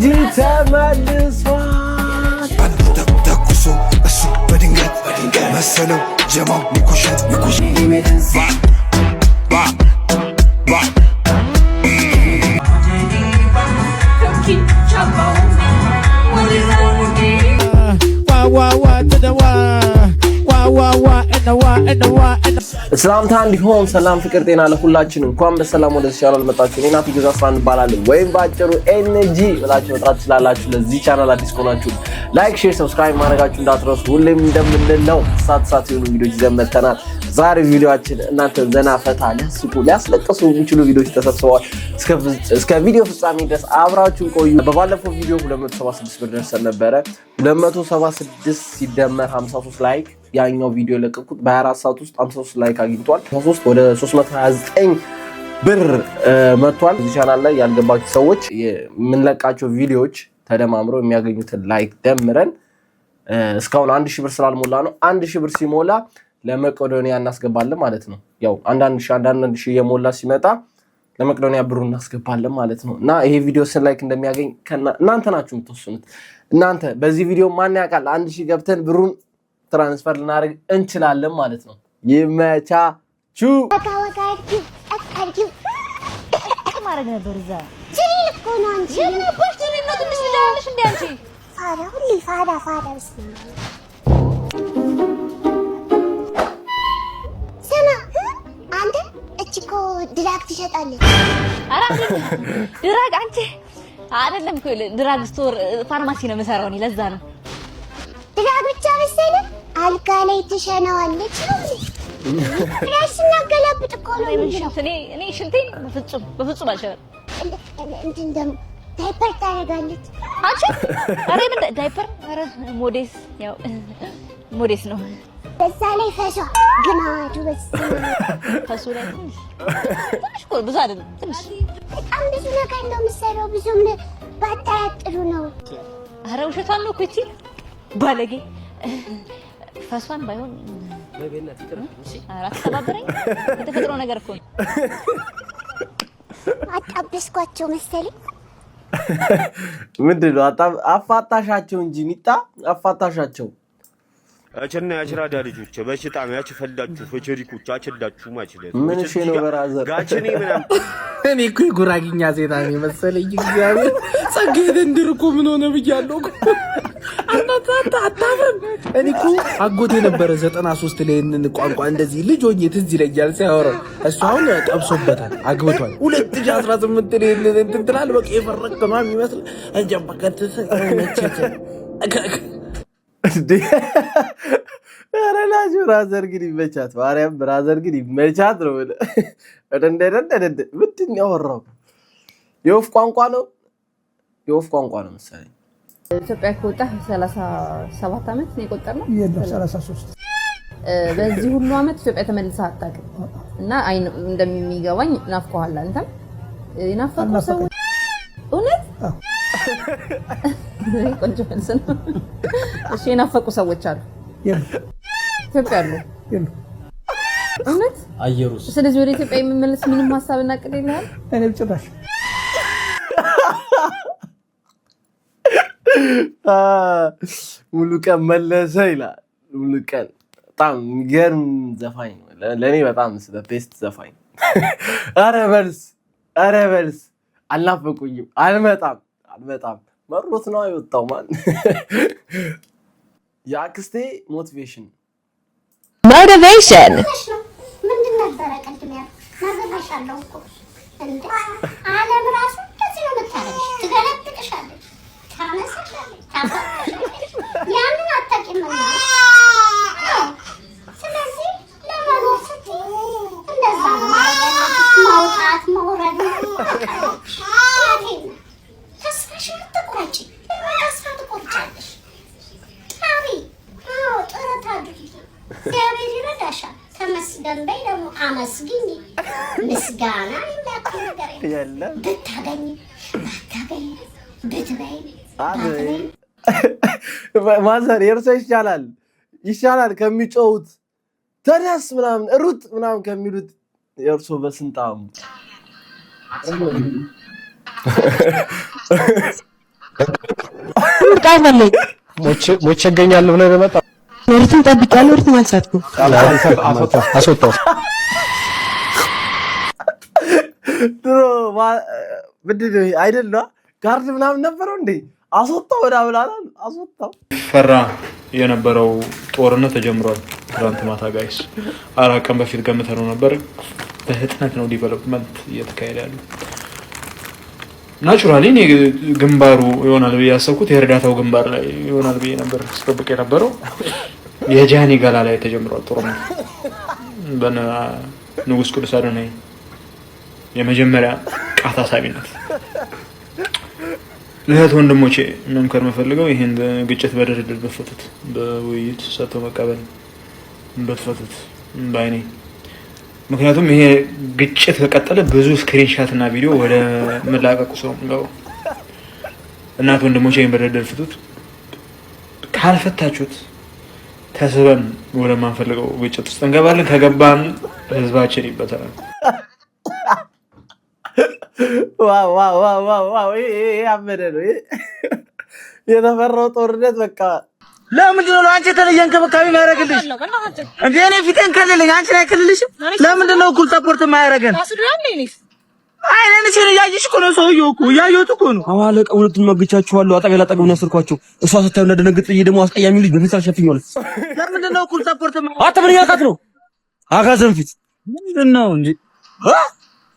ኤነርጂ ተመልሷል። ተኩሶ እሱ በድንገት መሰለው ጀማው ሚኩሸት ሰላምታ እንዲሆን ሰላም ፍቅር ጤና ለሁላችን እንኳን በሰላም ወደ ቻናል መጣችሁ። እኔ ናቲ ግዛው አስራን እባላለሁ ወይም ባጭሩ ኤነርጂ ብላችሁ መጥራት ትችላላችሁ። ለዚህ ቻናል አዲስ ከሆናችሁ ላይክ፣ ሼር፣ ሰብስክራይብ ማድረጋችሁ እንዳትረሱ። ሁሌም እንደምንለው ሳት የሆኑ ቪዲዮዎች ይዘን መጥተናል። ዛሬ ቪዲዮአችን እናንተ ዘና ፈታ ሊያስቁ ሊያስለቅሱ የሚችሉ ቪዲዮዎች ተሰብስበዋል። እስከ ቪዲዮ ፍጻሜ ድረስ አብራችሁን ቆዩ። በባለፈው ቪዲዮ 276 ብር ደርሰን ነበረ። 276 ሲደመር 53 ላይክ ያኛው ቪዲዮ ለቀቁት በ24 ሰዓት ውስጥ 53 ላይክ አግኝቷል። 53 ወደ 329 ብር መጥቷል። እዚህ ቻናል ላይ ያልገባችሁ ሰዎች የምንለቃቸው ቪዲዮዎች ተደማምረው የሚያገኙትን ላይክ ደምረን እስካሁን 1000 ብር ስላልሞላ ነው 1000 ብር ሲሞላ ለመቄዶንያ እናስገባለን ማለት ነው። ያው አንዳንድ ሺህ የሞላ ሲመጣ ለመቄዶንያ ብሩ እናስገባለን ማለት ነው። እና ይሄ ቪዲዮ ስንት ላይክ እንደሚያገኝ እናንተ ናችሁ የምትወስኑት። እናንተ በዚህ ቪዲዮ ማን ያውቃል 1000 ገብተን ብሩን ትራንስፈር ልናደርግ እንችላለን ማለት ነው። ይመቻችሁ። ማረግ ነበር እዛ እኮ ድራግ ትሸጣለች። ድራግ አንቺ አይደለም እኮ ድራግ ስቶር ፋርማሲ ነው የምሰራው እኔ። ለዛ ነው ድራግ ብቻ መሰለኝ አልጋ ላይ ትሸናዋለች። ያስና ገለብጥ እኮ ነው። እኔ ሽንቴን በፍጹም አልሸናም። እንትን ደግሞ ዳይፐር ታደርጋለች። አንቺ አሬ ምን ዳይፐር? አረ ሞዴስ ያው ሞዴስ ነው። በዛ ላይ ፈሷ ግናቱ ፈሱ ላይ ትንሽ ብዙ አይደለም፣ ትንሽ በጣም ብዙ ነገር ነው የምትሰራው። ብዙም ባታያጥሩ ነው። አረ ውሸቷን ነው እኮ እቺ ባለጌ። ፈሷን ባይሆን በቤነት ይጥራል። እሺ አራት ተባበረኝ። የተፈጥሮ ነገር እኮ ነው። አጣበስኳቸው መሰለኝ። ምንድነው አፋታሻቸው እንጂ ሚጣ አፋታሻቸው አቸና ያሽራዳ ልጆች በሽጣም ያችፈላችሁ ፈቸሪኮች አችላችሁ ማችለት ምን እሺ ነው በራዘር ጋችኔ ምናም እኔ እኮ ጉራጊኛ ዜታ ነኝ መሰለኝ። እግዚአብሔር ጸጋዬ እንድርኮ ምን ሆነ ብያለሁ እኮ አታፍርም? እኔ እኮ አጎቴ ነበረ 93 ላይ እንን ቋንቋ እንደዚህ ልጅ ሆኜ ትዝ ይለኛል ሲያወራው። እሱ አሁን ጠብሶበታል አግብቷል። 2018 ላይ እንትን ትላል በቃ የፈረቀ ነው የሚመስል እንጀባከተ ሰውነቸ አረላጅ ብራዘር ግን ይመቻት። ማርያም ብራዘር ግን ይመቻት ነው። እንደደደ ምንድን ያወራው የወፍ ቋንቋ ነው መሰለኝ። ኢትዮጵያ ከወጣ 37 አመት ነው የቆጠርነው። 33 በዚህ ሁሉ አመት ኢትዮጵያ ተመልሳ አታውቅም። እና እንደሚገባኝ ናፍቆሃል አንተም ናፍቆህ ሰው እውነት ቆንጆ መልስ ነው። እሺ የናፈቁ ሰዎች አሉ ኢትዮጵያ አሉ እውነት አየሩስ። ስለዚህ ወደ ኢትዮጵያ የሚመለስ ምንም ሐሳብና ዕቅድ የለህም? እኔ ጭራሽ ሙሉ ቀን መለሰ ይላል። ሙሉ ቀን በጣም የሚገርም ዘፋኝ ነው። ለእኔ በጣም ስለ ቤስት ዘፋኝ። ኧረ በልስ አልናፈቁኝም። አልመጣም መሮት ነው የወጣው ማን የአክስቴ ሞቲቬሽን ምንድን ነበረ ቅድም ያልኩት? እኮ እንደ ዓለም ራሱ እንደዚህ ነው የምታደርግሽ። ትገለብጥሻለች፣ ታነሳሻለች፣ ታፈቅርሻለች። ያንን አታውቂም ማለት ነው። ስለዚህ ለመኖር ስትይ እንደዛ ማውጣት መውረድ ነው። ተስፋሽን አትቁረጪ። ተስፋ ትቆርጫለሽ። ታሪ ጥረት አድርጊ። እግዚአብሔር ይረዳሻል። ተመስገን በይ፣ ደግሞ አመስግኝ። ምስጋና የሚላክ ነገር የለም። ብታገኝ ባታገኝ ብትበይ ማዘር የእርሶ ይሻላል ከሚጮሁት ተነስ ምናምን ሩጥ ምናምን ከሚሉት የእርሶ በስንጣሙ ብቃት አለኝ። ሞቼ እገኛለሁ ብለህ በመጣ ኖርትን ጠብቂያለሁ። ኖርትን አልሳትኩም። አስወጣው ድሮ ምንድን ነው አይደለ ጋርድ ምናምን ነበረው እንዴ? አስወጣው ወደ አብላላ አስወጣው። ፈራ የነበረው ጦርነት ተጀምሯል። ትናንት ማታ ጋይስ 4 ቀን በፊት ገምተነው ነበር። በፍጥነት ነው ዲቨሎፕመንት እየተካሄደ ያለው። ናቹራሊ እኔ ግንባሩ ይሆናል ብዬ ያሰብኩት የእርዳታው ግንባር ላይ ይሆናል ብዬ ነበር ስጠብቅ የነበረው። የጃኒ ገላ ላይ ተጀምሯል ጦርነት በነ ንጉስ ቅዱስ አዶናይ የመጀመሪያ ቃታ ሳቢነት። ለእህት ወንድሞቼ መምከር የምፈልገው ይሄን ግጭት በድርድር በፈቱት፣ በውይይት ሰጥቶ መቀበል በፈቱት ባይኔ። ምክንያቱም ይሄ ግጭት ከቀጠለ ብዙ ስክሪንሻት እና ቪዲዮ ወደ መላቀቁ ሰው ነው። እናት ወንድሞቼ ይሄን በድርድር ፍቱት። ካልፈታችሁት ተስበን ወደ ማንፈልገው ግጭት ውስጥ እንገባለን። ከገባን ህዝባችን ይበተናል። ዋው ያመደ ነው የተፈራው ጦርነት። በቃ ለምንድን ነው አንቺ የተለየ እንክብካቤ የሚያደርግልሽ? እንዴ እኔ ፊቴን ከልልኝ አንቺ ላይ ከልልሽም። ለምንድን ነው እኩል ሰፖርት የማያደርገን? አይኔን ሲል እያየሽ እኮ ነው። ሰውዬው እኮ እያየሁት እኮ ነው። አዋለቀ ሁለቱን መግቻችኋለሁ። አጠገብ ላጠገብ ነው ያሰርኳቸው። እሷ ስታዩ እንደደነግጥ ጥዬ ደግሞ አስቀያሚ ልጅ በፊት ሸፍኛለሁ። ለምንድን ነው እኩል ሰፖርት አተ ምን ያልካት ነው? አጋዘን ፊት ምንድን ነው እንጂ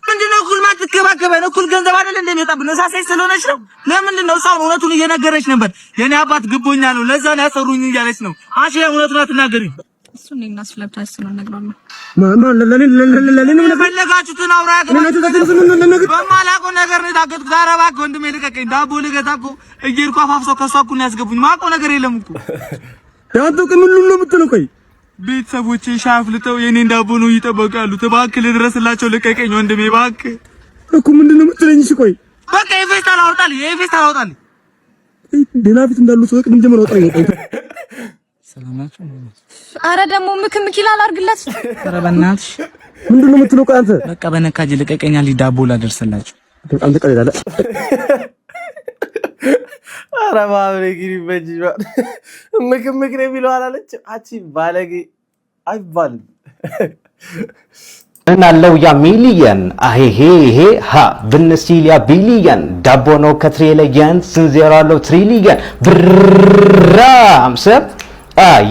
ምንድን ነው እኩል ማትከባከበን? እኩል ገንዘብ አይደል እንደሚመጣብን እሳሳይ ስለሆነች ነው። ለምንድን ነው እሷን እውነቱን እየነገረች ነበር። የኔ አባት ግቦኛ ነው ለዛ ነው ያሰሩኝ እያለች ነው። አንቺ እውነቱን አትናገሪ። እሱ እኔና ስለብታስ ነው ነግሯል። ለኔ ፈለጋችሁትን አውራ በማላውቀው ነገር ነው የታገትኩት። ዛሬ እባክህ ወንድሜ ልቀቀኝ። ዳቦ ልገዛ እኮ እየሄድኩ አፋፍሰው ከእሷ እኮ ነው ያስገቡኝ። ማውቀው ነገር የለም እኮ ያንተ ምን ነው የምትለው? ቆይ ቤተሰቦቼ ሻይ አፍልተው የኔን ዳቦ ነው እየጠበቁ ያሉት። እባክህ ልድረስላቸው፣ ልቀቀኝ ወንድሜ እባክህ። እኮ ምንድን ነው የምትለኝ? እሺ ቆይ በቃ የፌስታል አውጣልኝ። ደህና ፊት እንዳሉ ሰው ቅድም ጀምሮ አውጣልኝ። አረ ደግሞ ምክምክ ይላል አድርግለት። አረ በእናትሽ ምንድን ነው የምትለው? ቆይ አንተ በቃ በነካጅ ልቀቀኝ አለኝ። ዳቦ ላደርስላችሁ። በጣም ተቀለዳለ። አረ ማብሬ ግሪ በጅባ ምክምክ ነው የሚለው አላለች። አቺ ባለጌ አይባልም። እናለው ያ ሚሊየን አሄሄ ሀ ብንሲል ያ ቢሊየን ዳቦ ነው ከትሬ ለየን ስንዜሮ አለው ትሪሊየን ብራም ሰብ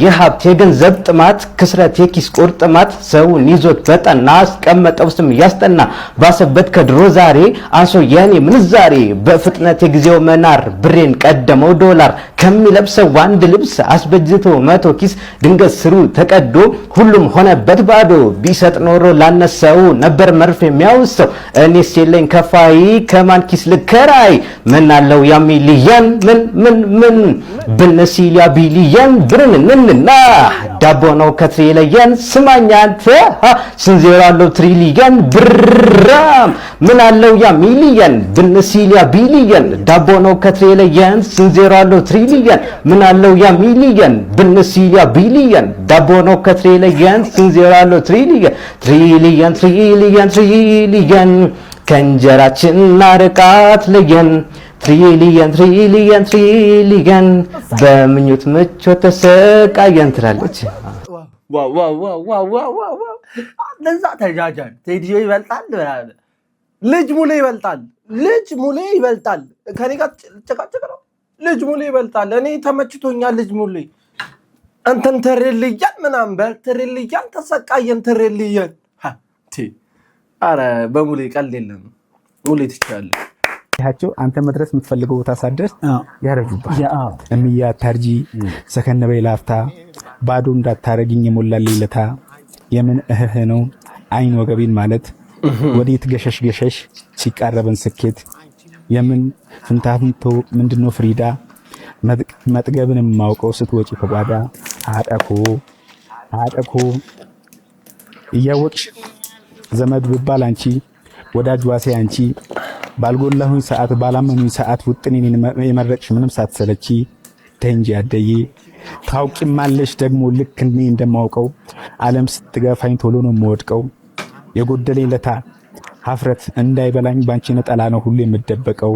የሀብት የገንዘብ ጥማት ክስረት የኪስ ቁርጥማት ሰውን ይዞት በጠና አስቀመጠው ስም እያስጠና ባሰበት ከድሮ ዛሬ አንሶ የኔ ምንዛሬ በፍጥነት የጊዜው መናር ብሬን ቀደመው ዶላር ከሚለብሰው አንድ ልብስ አስበጅቶ 100 ኪስ ድንገት ስሩ ተቀዶ ሁሉም ሆነበት ባዶ ቢሰጥ ኖሮ ላነሰው ነበር መርፍ የሚያውሰው እኔስ የለኝ ከፋይ ከማን ኪስ ልከራይ ምን አለው ያ ሚሊየን ምን ብንሲል ያ ቢሊየን ብርን ንንና ዳቦ ነው ከትሬ ለየን ስማኛ አንተ ስንዜሮ አለው ትሪሊየን ብራም ምን አለው ያ ሚሊየን ብንሲል ያ ቢሊየን ዳቦ ነው ከትሬ ለየን ስንዜሮ አለው ትሪሊየን ምን አለው ያ ሚሊየን ብንሲል ያ ቢሊየን ዳቦ ነው ከትሬ ለየን ስንዜሮ አለው ትሪሊየን ከእንጀራችን ርቃት ለየን ትሪሊየን በምኞት ምቾት ተሰቃየን ትላለች። ዋው ለዛ ተጃጃል። ቴዲዮ ይበልጣል ብራለ ልጅ ሙሌ ይበልጣል። ከኔ ጋር ጨቃጨቅ ነው። ልጅ ሙሌ ይበልጣል። እኔ ተመችቶኛል። ልጅ ሙሌ እንትን ተሬልያን ምናምን በተሬልያን ተሰቃየን ተሬልያን አረ በሙሌ ቀልድ የለም። ሙሌ ትችላለህ። ያቸው አንተ መድረስ የምትፈልገው ቦታ ሳደርስ ያረጁባል። እምያ ታርጂ ሰከነ በይላፍታ ባዶ እንዳታረግኝ የሞላልኝ ለታ የምን እህህ ነው አይን ወገቤን ማለት ወዴት ገሸሽ ሲቃረበን ስኬት የምን ፍንታፍንቶ ምንድነው ፍሪዳ መጥገብን የማውቀው ስትወጪ ከጓዳ አጠኮ እያወቅሽ ዘመድ ብባል አንቺ ወዳጅ ዋሴ አንቺ ባልጎላሁኝ ሰዓት ባላመኑኝ ሰዓት ውጥኔን የመረቅሽ ምንም ሳትሰለቺ ተንጂ አደዬ ታውቂማለሽ ደግሞ ልክ እኔ እንደማውቀው ዓለም ስትገፋኝ ቶሎ ነው የምወድቀው የጎደለኝ ለታ ሀፍረት እንዳይበላኝ ባንቺ ነጠላ ነው ሁሉ የምደበቀው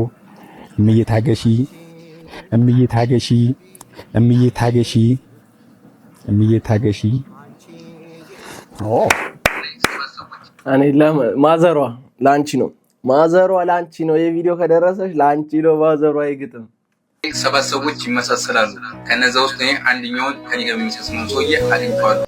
እምዬታገሺ እምዬ ታገሺ እምዬ ታገሺ እምዬ ታገሺ። እኔ ማዘሯ ላንቺ ነው ማዘሯ ላንቺ ነው። የቪዲዮ ከደረሰሽ ላንቺ ነው ማዘሯ። ይግጥም 7 ሰዎች ይመሳሰላሉ። ከነዛ ውስጥ እኔ አንደኛውን ከኔ ጋር የሚመሳሰለው ሰውዬ አግኝቼዋለሁ።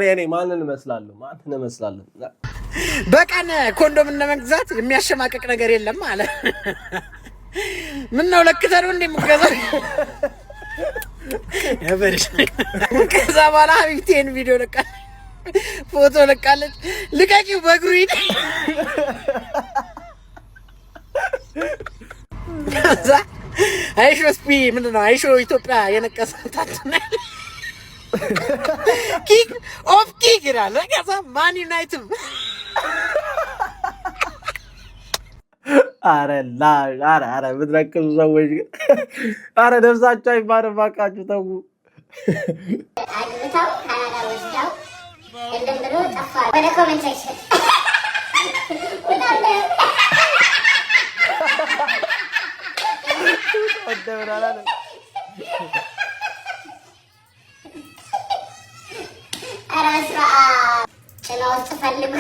እኔ ማንን እመስላለሁ? በቀን ኮንዶም እንደመግዛት የሚያሸማቀቅ ነገር የለም አለ። ምን ነው ለክተህ ነው እንደምገዛው? ከዛ በኋላ ሀቢብቴን ቪዲዮ ፎቶ ለቃለች። ልቀቂው በእግሩ ሂድ። ከዛ አይሾ ስፒ ምንድን ነው አይሾ ኢትዮጵያ የነቀሳታት ኪክ ኦፍ ኪክ ይላል። ከዛ ማን ዩናይትድ አረ ብትረክሱ ሰዎች አረ ደርሳችሁ አይባልም። እባካችሁ ተው። አግብታው ካናዳ ወስዳው እንደም ብሎ ጠፋ። ወደ ኮሜንት ሴክሽን አራስራ ጭኖ ውስጥ ፈልጉ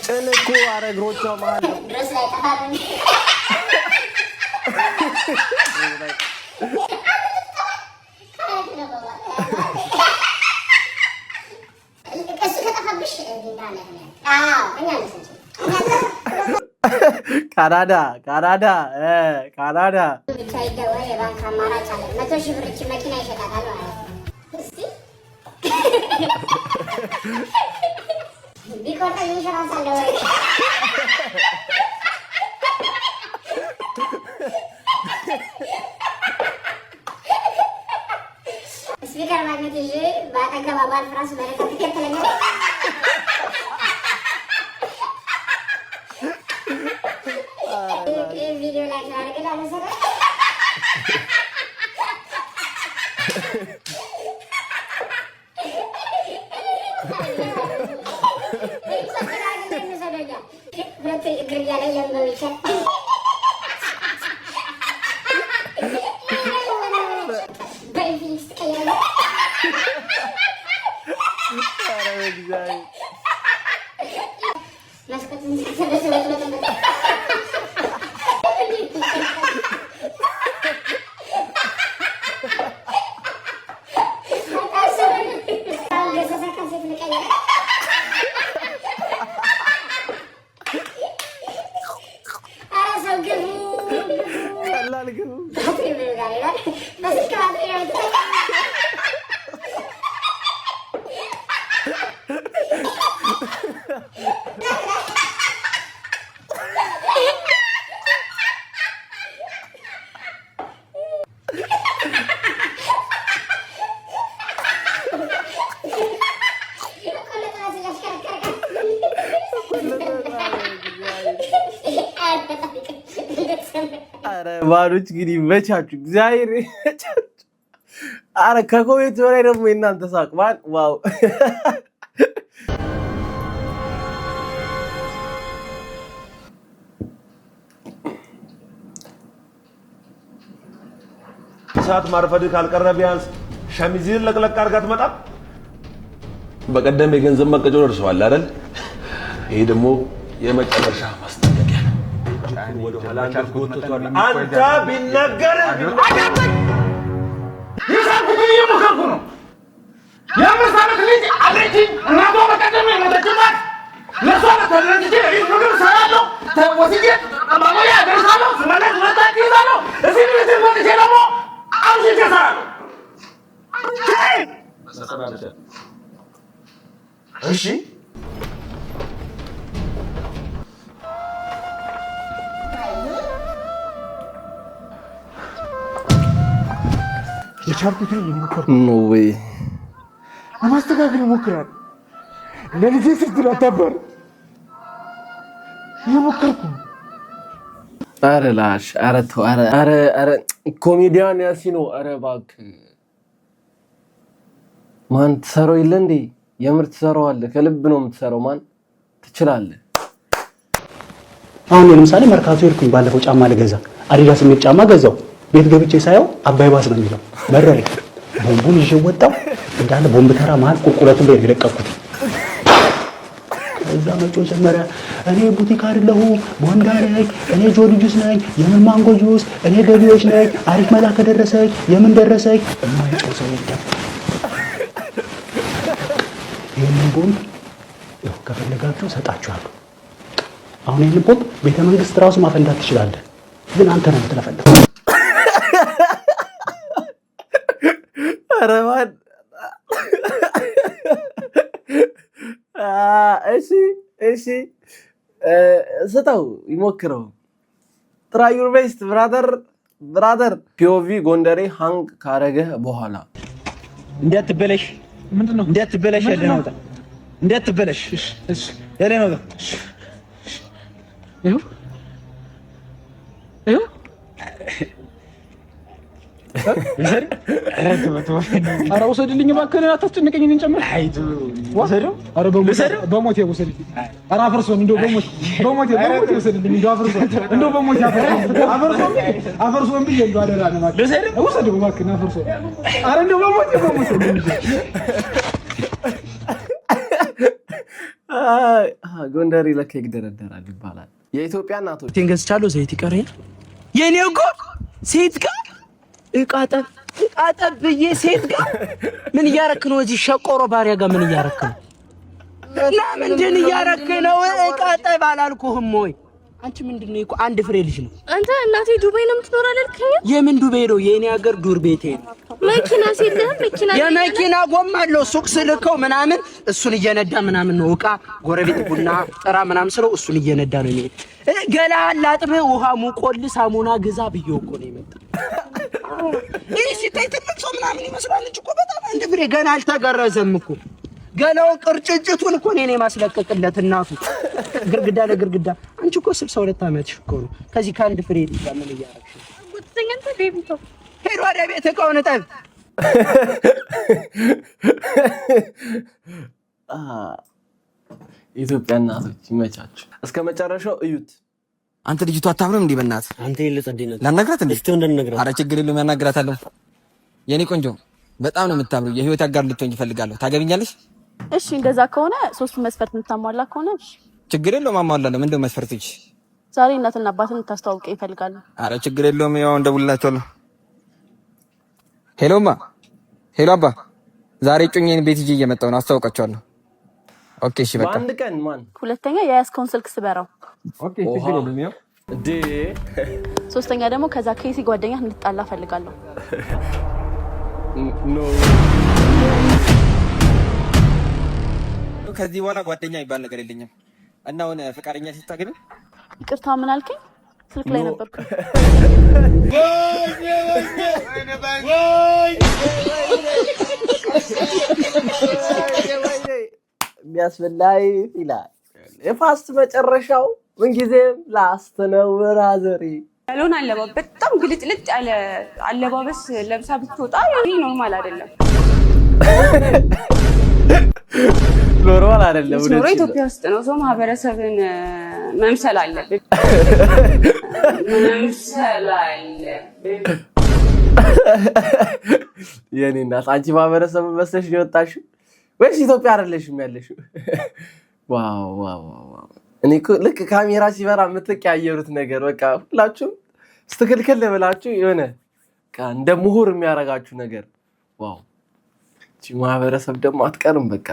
ጭን እኮ ኧረ እግሮቿ መሀል ነው። ካናዳ የባንክ አማራጭ አለ። 100,000 ብር መኪና ይሸጣታል ማለት ነው። ቢቆርጠ ኢንሹራንስ አለ ወይ? ስፒከር ማግኘት ይዤ በአጠገባ ባልፍ ራሱ በረከት ትከተለኛል። ቪዲዮ ላይ አድርገን አለሰራ ሁለት እግር እያለ ለምበው ይቻል በኢንፊኒክስ ትቀይራለ። መስኮትን ተሰበስበ አረ ባሎች ግን ይመቻችሁ እግዚአብሔር ይመቻችሁ። አረ ከኮሜንት በላይ ደግሞ የእናንተ ሳቅ ማን ዋው ሰዓት ማርፈድ ካልቀረ ቢያንስ ሸሚዝን ለቅለቅ አድርጋ ትመጣ። በቀደም የገንዘብ መቀጮ ደርሰዋል አይደል? ይሄ ደግሞ የመጨረሻ ማስጠንቀቂያ ነው። ወደ ኋላ አንተ ቢነገር ይሳብኩ ይሞከርኩ ነው የምሳለት ልጅ አለችኝ እናቷ በቀደም የሞተችባት ለሷ ተደረግቼ ምግብ ሰራለሁ ወስጄ ማሞያ ደርሳለሁ ስመለስ መጣች ይዛለሁ እዚህ ቤት መጥቼ ደግሞ አውሽቼ እሰራለሁ። እሺ የቻልኩትን ይሞከርኩ ኖ ዌይ ለማስተካከል ይሞክራል። ለልጄ ስትል አታባር ይሞከርኩ። አረ ላሽ አረ ተው አረ ኮሜዲያን ያሲኖ አረ እባክህ ማን ትሰራው የለ እንዴ? የምር ትሰራዋለህ። ከልብ ነው የምትሰራው። ማን ትችላለህ። አሁን ለምሳሌ መርካቶ ሄድኩኝ ባለፈው ጫማ ልገዛ አዲዳስ የሚል ጫማ ገዛው። ቤት ገብቼ ሳየው አባይ ባስ ነው የሚለው መረረ። ቦምቡን ይዤ ወጣው እንዳለ ቦምብ ተራ መሀል ቁልቁለቱን ላይ የለቀኩት። እዛ መጮ ጀመረ። እኔ ቡቲክ አይደለሁ ቦንዳ ነኝ፣ እኔ ጆሊ ጁስ ነኝ፣ የምን ማንጎ ጁስ፣ እኔ ገቢዎች ነኝ፣ አሪፍ መላ ከደረሰኝ የምን ደረሰኝ የማይጮህ ሰው የለም። ይህንን ቦምብ ያው ከፈለጋችሁ ሰጣችኋለሁ። አሁን ይህንን ቦምብ ቤተ መንግስት ራሱ ማፈንዳት ትችላለህ፣ ግን አንተ ነው የምትለፈለፈው። ኧረ ማን እሺ ስጠው ይሞክረው። ትራይ ዩር ቤስት ብራዘር። ፒኦቪ ጎንደሬ ሃንግ ካረገህ በኋላ እንዳትበለሽ ምንድነው? እንዳትበለሽ ያለ ነው። እንዳትበለሽ እሺ ያለ ነው። ይኸው ኧረ ውሰድልኝ እባክህን፣ አታስጨንቀኝ። እኔን ጨምር። ኧረ በሞቴ ውሰድልኝ። ኧረ አፈርሶን እንደው በሞቴ ውሰድልኝ። እንደው አፈርሶን እንደው በሞቴ አፈርሶን ብዬሽ እንደው አደራ ነው ማለት ውሰድው እባክህን አፈርሶን። ኧረ እንደው በሞቴ ጎንደሬ ለካ ይደረደራል ይባላል። የኢትዮጵያ እናቶች ገዝቻለሁ። ዘይት ይቀረኛል የኔ እኮ ሴት ጋር እቃጠብ ብዬ ሴት ጋር ምን እያረክ ነው? እዚህ ሸቆሮ ባሪያ ጋር ምን እያረክ ነው? እና ምንድን እያረክ ነው? እቃጠብ አላልኩህም ወይ? አንቺ ምንድነው? እኮ አንድ ፍሬ ልጅ ነው። አንተ እናቴ ዱባይ ነው የምትኖር አላልከኝ? የምን ዱባይ ነው? የኔ ሀገር ዱር ቤቴ ነው። መኪና ሲልህ መኪና የመኪና ጎማ አለው ሱቅ ስልከው ምናምን እሱን እየነዳ ምናምን ነው። እቃ ጎረቤት ቡና ጥራ ምናምን ስለው እሱን እየነዳ ነው የሚሄድ። ገላህን ላጥብህ ውሃ ሙቆልህ ሳሙና ግዛ ብዬው እኮ ነው የመጣው። ይሄ ሲታይ ትልቅ ሰው ምናምን ይመስላል እኮ በጣም አንድ ፍሬ ገና አልተገረዘም እኮ። ገላውን ቅርጭጭቱን እኮ እኔ ማስለቀቅለት እናቱ ግርግዳ ለግርግዳ። አንቺ እኮ 62 ዓመትሽ እኮ ነው። ከዚህ ከአንድ ፍሬ ልጅ ምን እያረግሽ ነው? ወጥተኛንተ ቤቢቶ ሄዶ ወደ ቤት እቃውን ጠብ። ኢትዮጵያ እናቶች ይመቻችሁ። እስከ መጨረሻው እዩት። አንተ ልጅቷ አታምንም እንዴ? በእናትህ አንተ ይልጥ እንዴ ነው ላናግራት እንዴ? እስቲ እንደነግራት። ኧረ ችግር የለውም ያናግራታለሁ። የኔ ቆንጆ በጣም ነው የምታምሪው። የህይወት አጋር ልትሆኝ እፈልጋለሁ። ታገቢኛለሽ? እሺ እንደዛ ከሆነ ሶስቱ መስፈርት የምታሟላ ከሆነ እሺ ችግር የለውም አሟላለሁ። ምንድነው መስፈርትሽ? ዛሬ እናትና አባትን ታስተዋውቀኝ እፈልጋለሁ። ኧረ ችግር የለውም ያው እንደውልላቸዋለሁ። ሄሎማ ሄሎ አባ፣ ዛሬ ጩኜን ቤት ይዤ እየመጣሁ ነው። አስተዋውቃቸዋለሁ። ኦኬ እሺ በቃ በአንድ ቀን ማን ሁለተኛ የያዝከውን ስልክ ስበራው። ኦኬ ችግር የለውም ያው ሶስተኛ ደግሞ ከዛ ከይሲ ጓደኛ እንድጣላ እፈልጋለሁ። ኖ ከዚህ በኋላ ጓደኛ ይባል ነገር የለኝም። እና አሁን ፍቃደኛ ሲታገኝ ይቅርታ ምን አልከኝ? ስልክ ላይ ነበርኩ። የሚያስበላይ ይላል። የፋስት መጨረሻው ምንጊዜም ላስት ነው ብራዘሬ። ያለውን አለባበስ በጣም ግልጥልጥ ያለ አለባበስ ለብሳ ብትወጣ ይሄ ኖርማል አይደለም። ኖርማል አይደለም። ኖሮ ኢትዮጵያ ውስጥ ነው። ሰው ማህበረሰብን መምሰል አለብን። መምሰል አለብን። የኔ እናት አንቺ ማህበረሰብ መስለሽ ነው የወጣሽው ወይስ ኢትዮጵያ አይደለሽም ያለሽው? ዋው ዋው ዋው! እኔ እኮ ልክ ካሜራ ሲበራ የምትቀያየሩት ነገር በቃ ሁላችሁም ስትክልክል ብላችሁ የሆነ እንደ ምሁር የሚያረጋችሁ ነገር ዋው! እቺ ማህበረሰብ ደግሞ አትቀርም በቃ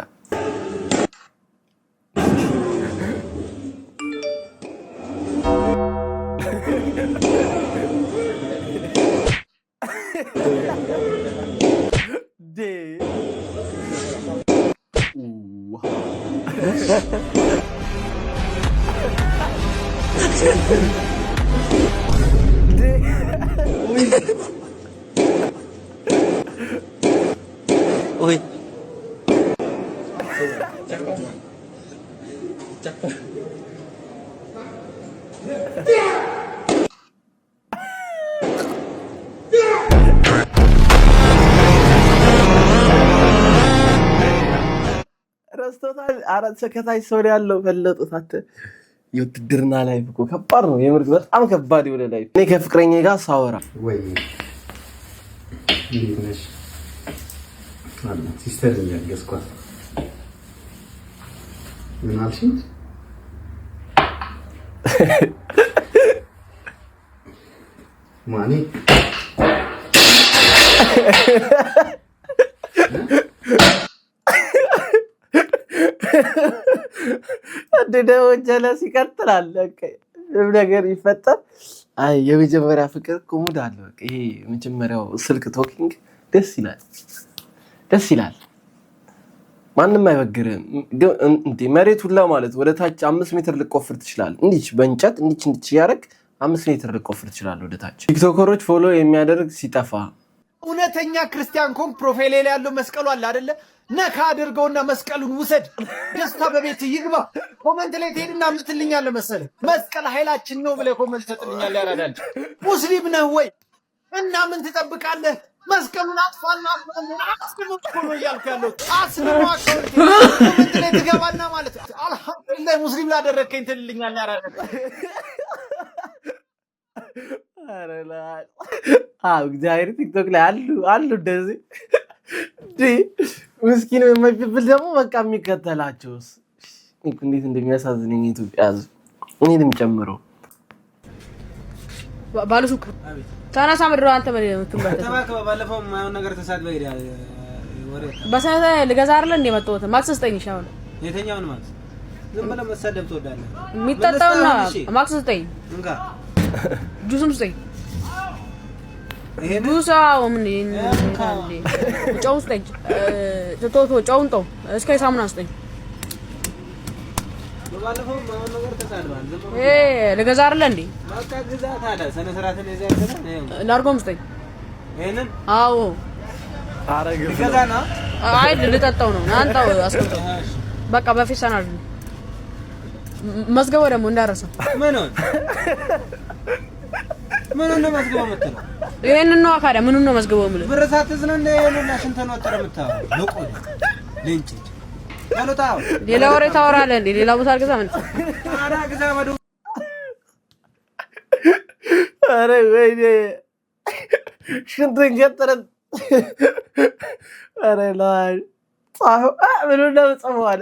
Ôi. ረስቶታል። አራት ሰከታች ሰው ያለው ፈለጡት። አተ የውትድርና ላይ እኮ ከባድ ነው የምር በጣም ከባድ የሆነ ላይ እኔ ከፍቅረኛ ጋር ሳወራ ወይ እንዴት ነሽ ማለት ሲስተር ያገዝኳት ምን አልሽኝ? ማኒ እንደው ጀለስ ይቀጥላል። ነገር ይፈጠር። አይ የመጀመሪያ ፍቅር ኮሙድ አለ። በቃ ይሄ የመጀመሪያው ስልክ ቶኪንግ ደስ ይላል። ማንም አይበግርም። እንዴ መሬት ሁላ ማለት ወደ ታች 5 ሜትር ልቆፍር ትችላለህ። እንዲች በእንጨት እንዲች ያረግ 5 ሜትር ልቆፍር ትችላለህ ወደ ታች። ቲክቶከሮች ፎሎ የሚያደርግ ሲጠፋ እውነተኛ ክርስቲያን ኮን ፕሮፋይል ላይ ያለው መስቀሉ አለ አይደለ? ነካ አድርገውና መስቀሉን ውሰድ። ደስታ በቤት ይግባ። ኮሜንት ላይ ትሄድና ምትልኛለህ መሰለህ መስቀል ኃይላችን ነው ብለህ ኮሜንት ትጥልኛለህ። ያራዳል ሙስሊም ነህ ወይ እና ምን ትጠብቃለህ? መስቀሉን አጥፋና አስልሙ ኮሎ እያልኩ ያለው አስልሙ ኮሜንት ላይ ትገባና ማለት አልሐምዱሊላህ ሙስሊም ላደረከኝ ትልልኛለህ። ያራዳል አረላ እግዚአብሔር ቲክቶክ ላይ አሉ እንደዚህ ምስኪን የማይብል ደግሞ በቃ የሚከተላቸውስ እንዴት እንደሚያሳዝነኝ ኢትዮጵያ ሕዝብ እኔንም ጨምሮ ባለሱቅ ታናሳ ምድር አንተ ተባከበ ባለፈው ማይሆን ነገር ተሳድበህ ሄዳል። ወሬ በሰዓት ልገዛ አይደል እንደ መጣሁት ማክስ ስጠኝ። ሻውን የተኛውን ማክስ ዝም ብለህ መሰደብ ትወዳለህ? የሚጠጣውና ማክስ ስጠኝ እንካ ጁስም ስጠኝ። ጁሳው ምን እንካንዴ ጨው ስጠኝ። ቶቶ ጨውን ተው እስከ ሳሙና ስጠኝ። ባለፈው ማይሆን ነገር ተሳድበሃል። ልገዛ አይደል እንዴ? በቃ ግዛ ታዲያ ሰነ ስርዓትን ይዘህ ላርጎም ስጠኝ። ይሄንን አዎ አረግ ልገዛና አይ ልጠጣው ነው አንተው አስቀምጠው በቃ በፊሳና አይደል መዝገበው ደግሞ እንዳረሰ ምን ነው መዝገበው የምትለው? ይሄንን ነው አካዳ ምኑን ነው መዝገበው የምልህ? ብር ሳትዝነ እንደ ይሄንና ሽንተን ወጥረ የምታወራው ለቆ ለንጭ ታውታው ሌላ ወሬ ታወራለህ እንዴ? ሌላ ቦታ አልገዛ ምን አራ ግዛ ወዱ አረ ወይኔ ሽንተን ገጠረ አረ ላይ ጻሁ ምኑ ነው ጻፈዋል።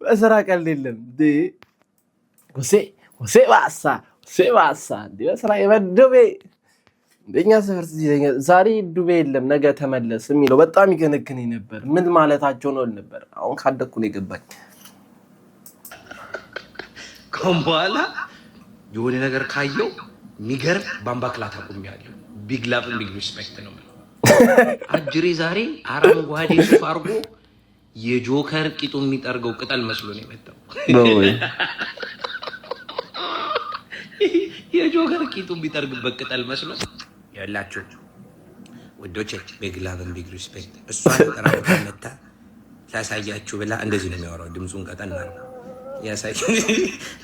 በስራ ቀልድ የለም ዲ ወሴ ባሳ ዲ በስራ የበደበ እንደኛ ሰፈር ዛሬ ዱቤ የለም ነገ ተመለስ የሚለው በጣም ይገነግነኝ ነበር። ምን ማለታቸው ነው ነበር። አሁን ካደኩ ነው የገባኝ። ከአሁን በኋላ የሆነ ነገር ካየው የሚገርም ባምባክላት አቁሜያለሁ። ቢግ ላቭ ቢግ ሪስፔክት ነው። አጅሬ ዛሬ አረንጓዴ ሱፍ አድርጎ የጆከር ቂጡ የሚጠርገው ቅጠል መስሎ ነው የመጣው። የጆከር ቂጡ የሚጠርግበት ቅጠል መስሎ ያላችሁ ወዶቼ ቢግ ላቭ ቢግ ሪስፔክት። እሷ ተራው መጣ ታሳያችሁ ብላ እንደዚህ ነው የሚያወራው። ድምጹን ቀጠን አድርጎ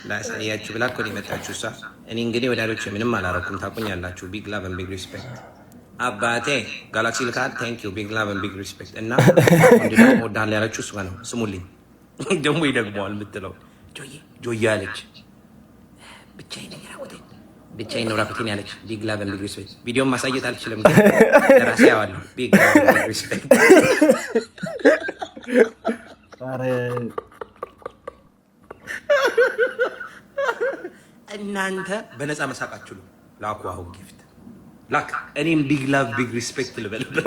ላሳያችሁ ብላ እኮ ነው የመጣችሁ እሷ። እኔ እንግዲህ ወዳጆች ምንም አላረኩም፣ ታውቁኛላችሁ። ቢግ ላቭ ኤንድ ቢግ ሪስፔክት አባቴ ጋላክሲ ልካል። ቴንክ ዩ ቢግ ላቭ ኤንድ ቢግ ሪስፔክት። እና እንዴት ነው ወዳለ ያለችው እሷ ነው። ስሙልኝ ደግሞ ይደግመዋል የምትለው ጆዬ አለች። ብቻዬን ነው ራቁቴን ያለች። ቢግ ላቭ ኤንድ ቢግ ሪስፔክት። ቪዲዮም ማሳየት አልችልም ግን ራሴ ያዋለሁ። ቢግ ላቭ ኤንድ ቢግ ሪስፔክት። እናንተ በነፃ መሳቃችሁ ነው። ላኩ አሁን ጊፍት ላክ። እኔም ቢግ ላቭ ቢግ ሪስፔክት ልበልበት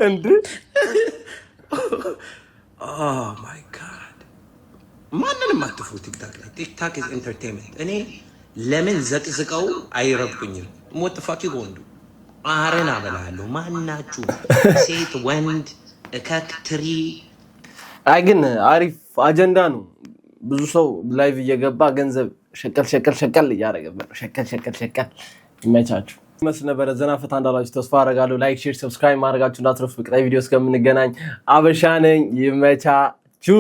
እንዴ? ኦ ማይ ጋድ ማንንም አትፍሩ። ቲክታክ ላይ ቲክታክ ኢዝ ኢንተርቴይንመንት። እኔ ለምን ዘቅዝቀው አይረብቁኝም? ሞት ፋኪ ወንዱ አረና በላለሁ። ማናችሁ ሴት ወንድ እከክ ትሪ። አይ ግን አሪፍ አጀንዳ ነው። ብዙ ሰው ላይቭ እየገባ ገንዘብ ሸቀል እያደረገበት ነው። ሸቀል ይመቻችሁ። መስል ነበረ። ዘና ፈታ እንዳላችሁ ተስፋ አደርጋለሁ። ላይክ፣ ሼር፣ ሰብስክራይብ ማድረጋችሁ እንዳትረሱ። በቀጣይ ቪዲዮ እስከምንገናኝ አበሻ ነኝ። ይመቻችሁ።